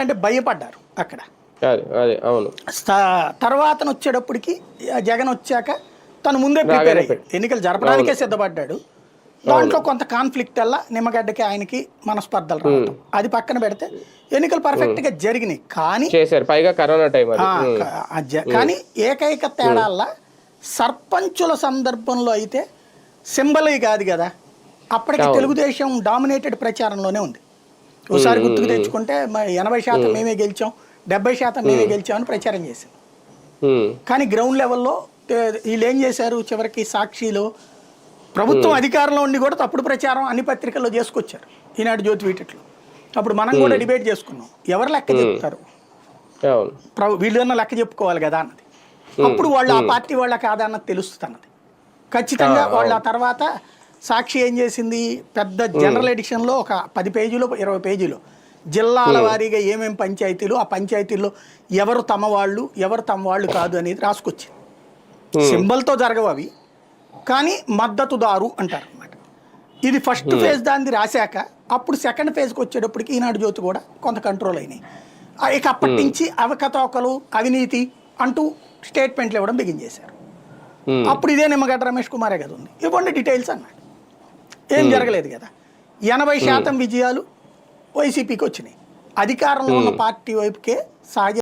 అంటే భయపడ్డారు అక్కడ. అవును. తర్వాత వచ్చేటప్పటికి జగన్ వచ్చాక తను ముందే ప్రిపేర్ అయ్యాడు, ఎన్నికలు జరపడానికే సిద్ధపడ్డాడు. దాంట్లో కొంత కాన్ఫ్లిక్ట్ వల్ల నిమ్మగడ్డకి ఆయనకి మనస్పర్ధలు రావడం అది పక్కన పెడితే ఎన్నికలు పర్ఫెక్ట్ గా జరిగినాయి. కానీ పైగా కరోనా టైం కానీ ఏకైక తేడాల్లా సర్పంచుల సందర్భంలో అయితే సింబల్ కాదు కదా, అప్పటికి తెలుగుదేశం డామినేటెడ్ ప్రచారంలోనే ఉంది. ఒకసారి గుర్తుకు తెచ్చుకుంటే 80% మేమే గెలిచాం, 70% మేమే గెలిచామని ప్రచారం చేశాం. కానీ గ్రౌండ్ లెవెల్లో వీళ్ళు ఏం చేశారు, చివరికి సాక్షిలో ప్రభుత్వం అధికారంలో ఉండి కూడా తప్పుడు ప్రచారం అన్ని పత్రికల్లో చేసుకొచ్చారు. ఈనాడు, జ్యోతి, వీటిలో అప్పుడు మనం కూడా డిబేట్ చేసుకున్నాం, ఎవరు లెక్క చెప్తారు, వీళ్ళన్నా లెక్క చెప్పుకోవాలి కదా అన్నది. అప్పుడు వాళ్ళు ఆ పార్టీ వాళ్ళ కాదన్నది తెలుస్తుంది అన్నది ఖచ్చితంగా. వాళ్ళ ఆ తర్వాత సాక్షి ఏం చేసింది, పెద్ద జనరల్ ఎడిషన్లో ఒక 10 పేజీలో 20 పేజీలో జిల్లాల వారీగా ఏమేమి పంచాయతీలు, ఆ పంచాయతీల్లో ఎవరు తమ వాళ్ళు ఎవరు తమ వాళ్ళు కాదు అనేది రాసుకొచ్చింది. సింబల్తో జరగవు అవి, కానీ మద్దతుదారు అంటారు అన్నమాట. ఇది ఫస్ట్ ఫేజ్ దాన్ని రాశాక అప్పుడు సెకండ్ ఫేజ్కి వచ్చేటప్పటికి ఈనాడు, జ్యోతి కూడా కొంత కంట్రోల్ అయినాయి. ఇక అప్పటి నుంచి అవకతవకలు, అవినీతి అంటూ స్టేట్మెంట్లు ఇవ్వడం బిగించేశారు. అప్పుడు ఇదే నిమ్మగడ్డ రమేష్ కుమారే కదా ఉంది, ఇవ్వండి డీటెయిల్స్ అన్నాడు. ఏం జరగలేదు కదా. 80% విజయాలు వైసీపీకి వచ్చినాయి. అధికారంలో ఉన్న పార్టీ వైపుకే సహజ